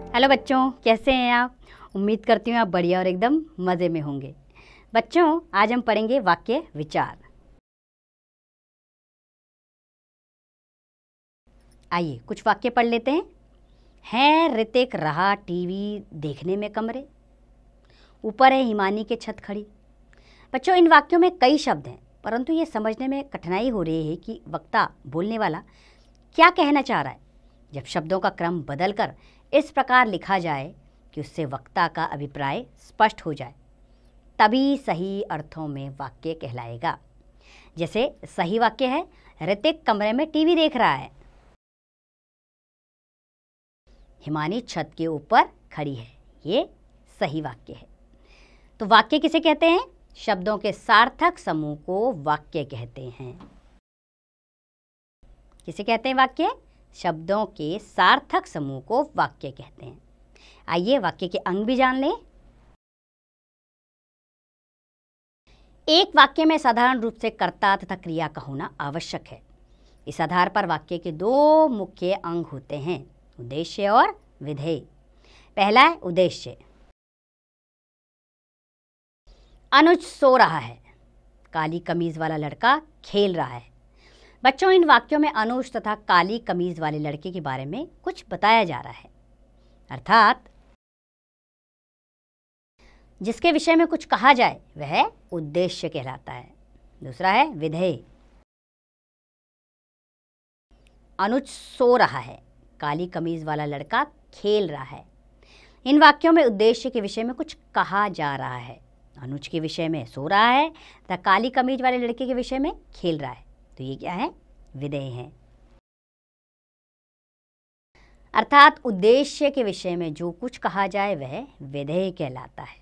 Hello बच्चों, कैसे हैं आप। उम्मीद करती हूँ आप बढ़िया और एकदम मज़े में होंगे। बच्चों, आज हम पढ़ेंगे वाक्य विचार। आइए कुछ वाक्य पढ़ लेते हैं। है ऋतिक रहा टीवी देखने में कमरे, ऊपर है हिमानी के छत खड़ी। बच्चों, इन वाक्यों में कई शब्द हैं, परंतु ये समझने में कठिनाई हो रही है कि वक्ता बोलने वाला क्या कहना चाह रहा है। जब शब्दों का क्रम बदलकर इस प्रकार लिखा जाए कि उससे वक्ता का अभिप्राय स्पष्ट हो जाए, तभी सही अर्थों में वाक्य कहलाएगा। जैसे सही वाक्य है, ऋतिक कमरे में टीवी देख रहा है, हिमानी छत के ऊपर खड़ी है। ये सही वाक्य है। तो वाक्य किसे कहते हैं? शब्दों के सार्थक समूह को वाक्य कहते हैं। किसे कहते हैं वाक्य? शब्दों के सार्थक समूह को वाक्य कहते हैं। आइए वाक्य के अंग भी जान लें। एक वाक्य में साधारण रूप से कर्ता तथा क्रिया का होना आवश्यक है। इस आधार पर वाक्य के दो मुख्य अंग होते हैं, उद्देश्य और विधेय। पहला है उद्देश्य। अनुज सो रहा है, काली कमीज वाला लड़का खेल रहा है। बच्चों, इन वाक्यों में अनुज तथा काली कमीज वाले लड़के के बारे में कुछ बताया जा रहा है, अर्थात जिसके विषय में कुछ कहा जाए वह उद्देश्य कहलाता है। दूसरा है विधेय। अनुज सो रहा है, काली कमीज वाला लड़का खेल रहा है। इन वाक्यों में उद्देश्य के विषय में कुछ कहा जा रहा है। अनुज के विषय में सो रहा है तथा काली कमीज वाले लड़के के विषय में खेल रहा है। तो ये क्या है? विधेय है। अर्थात उद्देश्य के विषय में जो कुछ कहा जाए वह विधेय कहलाता है।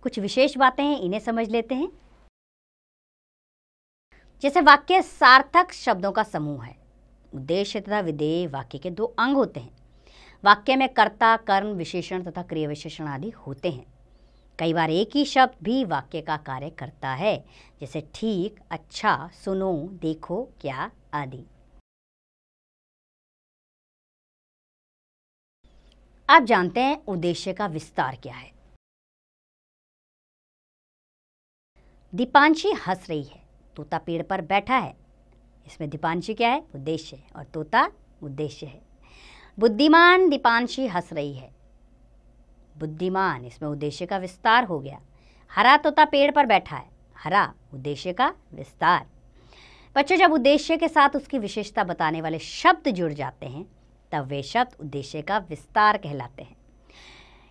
कुछ विशेष बातें हैं, इन्हें समझ लेते हैं। जैसे वाक्य सार्थक शब्दों का समूह है। उद्देश्य तथा विधेय वाक्य के दो अंग होते हैं। वाक्य में कर्ता, कर्म, विशेषण तथा क्रिया विशेषण आदि होते हैं। कई बार एक ही शब्द भी वाक्य का कार्य करता है, जैसे ठीक, अच्छा, सुनो, देखो, क्या आदि। अब जानते हैं उद्देश्य का विस्तार क्या है। दीपांशी हंस रही है, तोता पेड़ पर बैठा है। इसमें दीपांशी क्या है? उद्देश्य है, और तोता उद्देश्य है। बुद्धिमान दीपांशी हंस रही है, बुद्धिमान, इसमें उद्देश्य का विस्तार हो गया। हरा तोता पेड़ पर बैठा है, हरा, उद्देश्य का विस्तार। बच्चों, जब उद्देश्य के साथ उसकी विशेषता बताने वाले शब्द जुड़ जाते हैं तब वे शब्द उद्देश्य का विस्तार कहलाते हैं।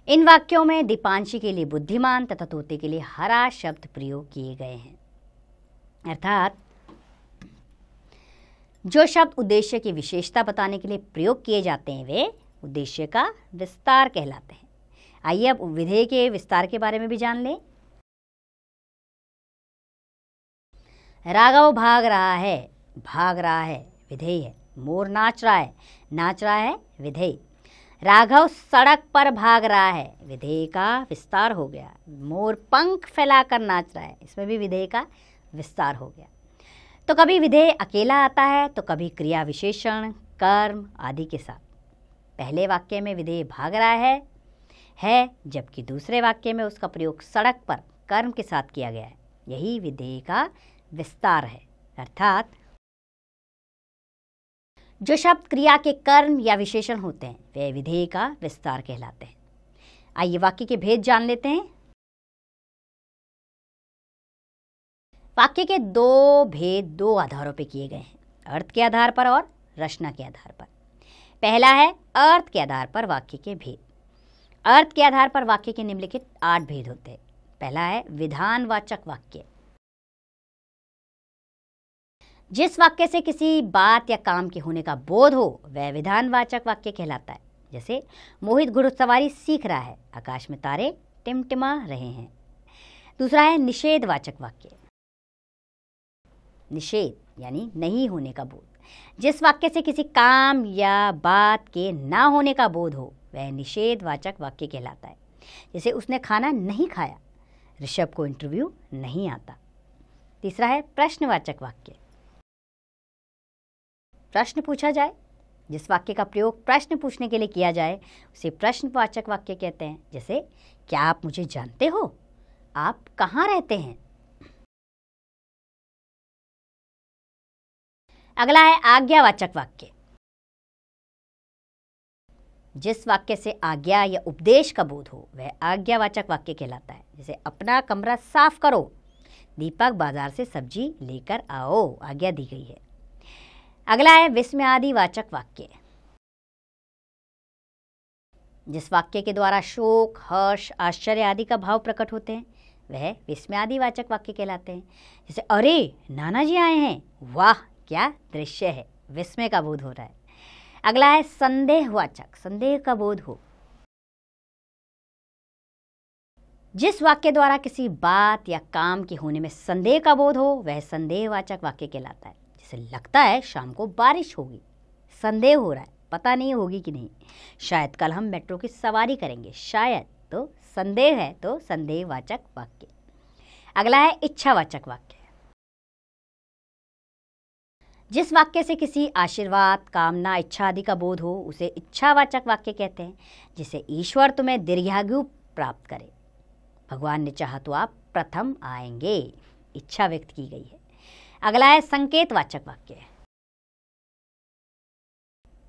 इन वाक्यों में दीपांशी के लिए बुद्धिमान तथा तोते के लिए हरा शब्द प्रयोग किए गए हैं। अर्थात जो शब्द उद्देश्य की विशेषता बताने के लिए प्रयोग किए जाते हैं वे उद्देश्य का विस्तार कहलाते हैं। आइए अब विधेय के विस्तार के बारे में भी जान लें। राघव भाग रहा है, भाग रहा है, विधेय है। मोर नाच रहा है, विधेय। राघव सड़क पर भाग रहा है, विधेय का विस्तार हो गया। मोर पंख फैलाकर नाच रहा है, इसमें भी विधेय का विस्तार हो गया। तो कभी विधेय अकेला आता है तो कभी क्रिया विशेषण, कर्म आदि के साथ। पहले वाक्य में विधेय भाग रहा है, जबकि दूसरे वाक्य में उसका प्रयोग सड़क पर कर्म के साथ किया गया है। यही विधेय का विस्तार है। अर्थात जो शब्द क्रिया के कर्म या विशेषण होते हैं वे विधेय का विस्तार कहलाते हैं। आइए वाक्य के भेद जान लेते हैं। वाक्य के दो भेद दो आधारों पर किए गए हैं, अर्थ के आधार पर और रचना के आधार पर। पहला है अर्थ के आधार पर वाक्य के भेद। अर्थ के आधार पर वाक्य के निम्नलिखित 8 भेद होते हैं। पहला है विधानवाचक वाक्य। जिस वाक्य से किसी बात या काम के होने का बोध हो वह विधानवाचक वाक्य कहलाता है। जैसे मोहित घुड़सवारी सीख रहा है, आकाश में तारे टिमटिमा रहे हैं। दूसरा है निषेधवाचक वाक्य। निषेध यानी नहीं होने का बोध। जिस वाक्य से किसी काम या बात के ना होने का बोध हो वह निषेधवाचक वाक्य कहलाता है। जैसे उसने खाना नहीं खाया, ऋषभ को इंटरव्यू नहीं आता। तीसरा है प्रश्नवाचक वाक्य। प्रश्न पूछा जाए, जिस वाक्य का प्रयोग प्रश्न पूछने के लिए किया जाए उसे प्रश्नवाचक वाक्य कहते हैं। जैसे, क्या आप मुझे जानते हो? आप कहाँ रहते हैं? अगला है आज्ञावाचक वाक्य। जिस वाक्य से आज्ञा या उपदेश का बोध हो वह आज्ञावाचक वाक्य कहलाता है। जैसे, अपना कमरा साफ करो, दीपक बाजार से सब्जी लेकर आओ, आज्ञा दी गई है। अगला है विस्मयादिवाचक वाक्य। जिस वाक्य के द्वारा शोक, हर्ष, आश्चर्य आदि का भाव प्रकट होते हैं वह विस्मयादिवाचक वाक्य कहलाते हैं। जैसे, अरे नाना जी आए हैं, वाह क्या दृश्य है, विस्मय का बोध हो रहा है। अगला है संदेहवाचक, संदेह का बोध हो। जिस वाक्य द्वारा किसी बात या काम के होने में संदेह का बोध हो वह संदेहवाचक वाक्य कहलाता है। जैसे, लगता है शाम को बारिश होगी, संदेह हो रहा है, पता नहीं होगी कि नहीं। शायद कल हम मेट्रो की सवारी करेंगे, शायद, तो संदेह है तो संदेहवाचक वाक्य। अगला है इच्छावाचक वाक्य। जिस वाक्य से किसी आशीर्वाद, कामना, इच्छा आदि का बोध हो उसे इच्छावाचक वाक्य कहते हैं। जैसे, ईश्वर तुम्हें दीर्घायु प्राप्त करे, भगवान ने चाहा तो आप प्रथम आएंगे, इच्छा व्यक्त की गई है। अगला है संकेतवाचक वाक्य।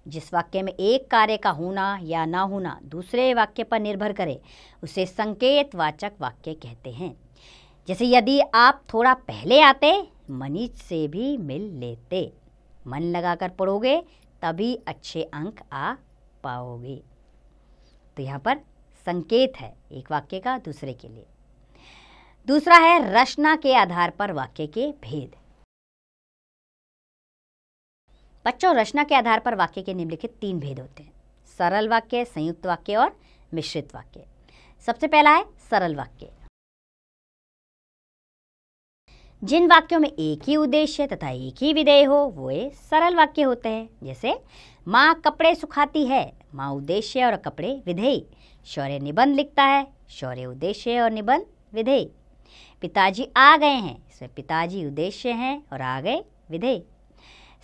जिस वाक्य में एक कार्य का होना या ना होना दूसरे वाक्य पर निर्भर करे उसे संकेतवाचक वाक्य कहते हैं। जैसे, यदि आप थोड़ा पहले आते मनीष से भी मिल लेते, मन लगाकर पढ़ोगे तभी अच्छे अंक आ पाओगे। तो यहाँ पर संकेत है एक वाक्य का दूसरे के लिए। दूसरा है रचना के आधार पर वाक्य के भेद। बच्चों, रचना के आधार पर वाक्य के निम्नलिखित 3 भेद होते हैं: सरल वाक्य, संयुक्त वाक्य और मिश्रित वाक्य। सबसे पहला है सरल वाक्य। जिन वाक्यों में एक ही उद्देश्य तथा एक ही विधेय हो वे सरल वाक्य होते हैं। जैसे, माँ कपड़े सुखाती है, माँ उद्देश्य और कपड़े विधेय। शौर्य निबंध लिखता है, शौर्य उद्देश्य और निबंध विधेय। पिताजी आ गए हैं, इसमें पिताजी उद्देश्य हैं और आ गए विधेय।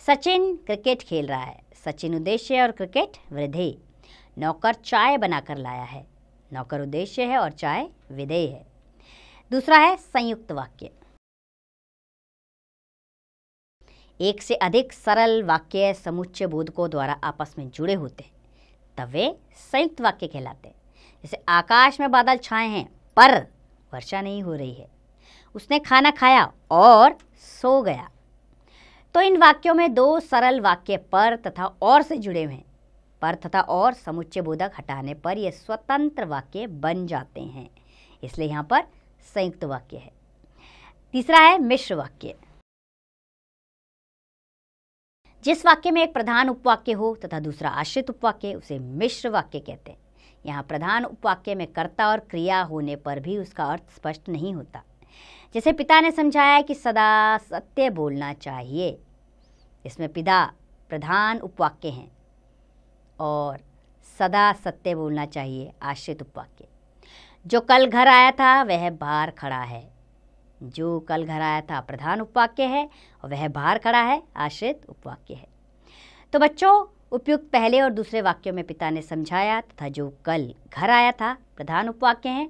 सचिन क्रिकेट खेल रहा है, सचिन उद्देश्य और क्रिकेट विधेय। नौकर चाय बनाकर लाया है, नौकर उद्देश्य है और चाय विधेय है। दूसरा है संयुक्त वाक्य। एक से अधिक सरल वाक्य समुच्चय बोधकों द्वारा आपस में जुड़े होते हैं तब वे संयुक्त वाक्य कहलाते हैं। जैसे, आकाश में बादल छाए हैं पर वर्षा नहीं हो रही है, उसने खाना खाया और सो गया। तो इन वाक्यों में 2 सरल वाक्य पर तथा और से जुड़े हुए हैं। पर तथा और समुच्चय बोधक हटाने पर ये स्वतंत्र वाक्य बन जाते हैं, इसलिए यहाँ पर संयुक्त वाक्य है। तीसरा है मिश्र वाक्य। जिस वाक्य में एक प्रधान उपवाक्य हो तथा दूसरा आश्रित उपवाक्य उसे मिश्र वाक्य कहते हैं। यहाँ प्रधान उपवाक्य में कर्ता और क्रिया होने पर भी उसका अर्थ स्पष्ट नहीं होता। जैसे, पिता ने समझाया कि सदा सत्य बोलना चाहिए, इसमें पिता प्रधान उपवाक्य हैं और सदा सत्य बोलना चाहिए आश्रित उपवाक्य। जो कल घर आया था वह बाहर खड़ा है, जो कल घर आया था प्रधान उपवाक्य है और वह बाहर खड़ा है आश्रित उपवाक्य है। तो बच्चों, उपयुक्त पहले और दूसरे वाक्यों में पिता ने समझाया तथा जो कल घर आया था प्रधान उपवाक्य हैं,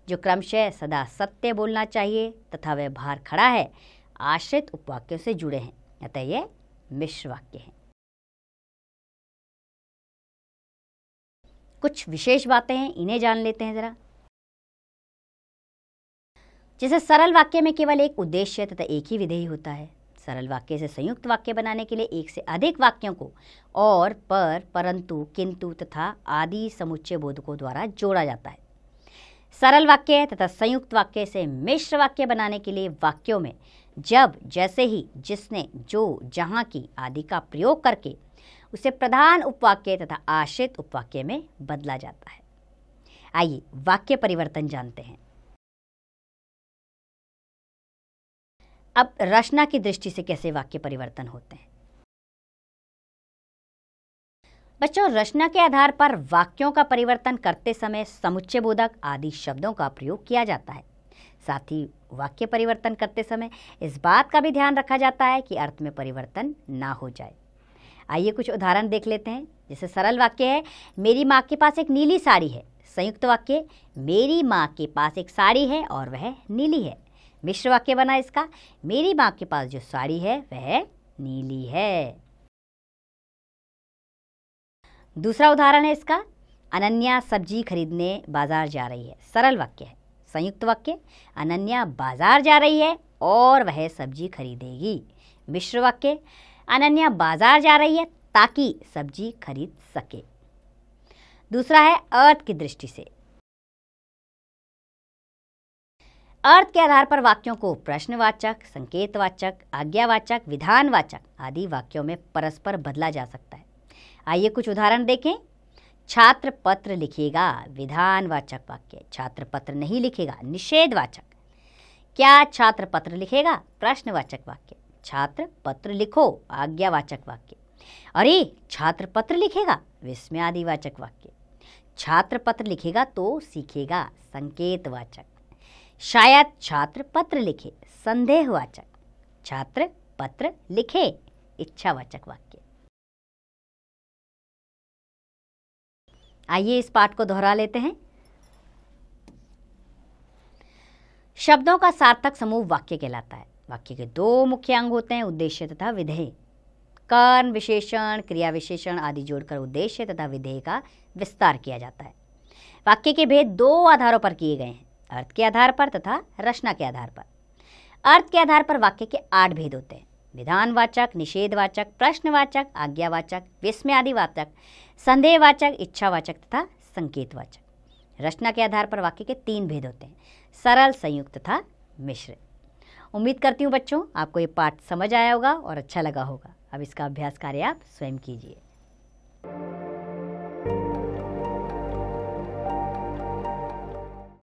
जो क्रमशः सदा सत्य बोलना चाहिए तथा वह बाहर खड़ा है आश्रित उपवाक्यों से जुड़े हैं, अतः ये मिश्र वाक्य हैं। कुछ विशेष बातें हैं, इन्हें जान लेते हैं जरा। जैसे, सरल वाक्य में केवल एक उद्देश्य तथा एक ही विधेय होता है। सरल वाक्य से संयुक्त वाक्य बनाने के लिए एक से अधिक वाक्यों को और, पर, परंतु, किंतु तथा आदि समुच्चय बोधकों द्वारा जोड़ा जाता है। सरल वाक्य तथा संयुक्त वाक्य से मिश्र वाक्य बनाने के लिए वाक्यों में जब, जैसे ही, जिसने, जो, जहाँ की आदि का प्रयोग करके उसे प्रधान उपवाक्य तथा आश्रित उपवाक्य में बदला जाता है। आइए वाक्य परिवर्तन जानते हैं। अब रचना की दृष्टि से कैसे वाक्य परिवर्तन होते हैं। बच्चों, रचना के आधार पर वाक्यों का परिवर्तन करते समय समुच्चय बोधक आदि शब्दों का प्रयोग किया जाता है। साथ ही वाक्य परिवर्तन करते समय इस बात का भी ध्यान रखा जाता है कि अर्थ में परिवर्तन ना हो जाए। आइए कुछ उदाहरण देख लेते हैं। जैसे सरल वाक्य है, मेरी माँ के पास एक नीली साड़ी है। संयुक्त वाक्य, मेरी माँ के पास एक साड़ी है और वह नीली है। मिश्र वाक्य बना इसका, मेरी माँ के पास जो साड़ी है वह नीली है। दूसरा उदाहरण है इसका, अनन्या सब्जी खरीदने बाजार जा रही है। सरल वाक्य है। संयुक्त वाक्य, अनन्या बाजार जा रही है और वह सब्जी खरीदेगी। मिश्र वाक्य, अनन्या बाजार जा रही है ताकि सब्जी खरीद सके। दूसरा है अर्थ की दृष्टि से। अर्थ के आधार पर वाक्यों को प्रश्नवाचक, संकेतवाचक, आज्ञावाचक, विधानवाचक आदि वाक्यों में परस्पर बदला जा सकता है। आइए कुछ उदाहरण देखें। छात्र पत्र लिखेगा, विधानवाचक वाक्य। छात्र पत्र नहीं लिखेगा, निषेधवाचक। क्या छात्र पत्र लिखेगा, प्रश्नवाचक वाक्य। छात्र पत्र लिखो, आज्ञावाचक वाक्य। अरे छात्र पत्र लिखेगा, विस्मयादिवाचक वाक्य। छात्र पत्र लिखेगा तो सीखेगा, संकेतवाचक। शायद छात्र पत्र लिखे, संदेहवाचक। छात्र पत्र लिखे, इच्छावाचक वाक्य। आइए इस पाठ को दोहरा लेते हैं। शब्दों का सार्थक समूह वाक्य कहलाता है। वाक्य के दो मुख्य अंग होते हैं, उद्देश्य तथा विधेय। कर्ण, विशेषण, क्रिया विशेषण आदि जोड़कर उद्देश्य तथा विधेय का विस्तार किया जाता है। वाक्य के भेद दो आधारों पर किए गए हैं, अर्थ के आधार पर तथा रचना के आधार पर। अर्थ के आधार पर वाक्य के 8 भेद होते हैं, विधानवाचक, निषेधवाचक, प्रश्नवाचक, आज्ञावाचक, विस्मयादिवाचक, संदेहवाचक, इच्छावाचक तथा संकेतवाचक। रचना के आधार पर वाक्य के 3 भेद होते हैं, सरल, संयुक्त तथा मिश्र। उम्मीद करती हूँ बच्चों आपको ये पाठ समझ आया होगा और अच्छा लगा होगा। अब इसका अभ्यास कार्य आप स्वयं कीजिए।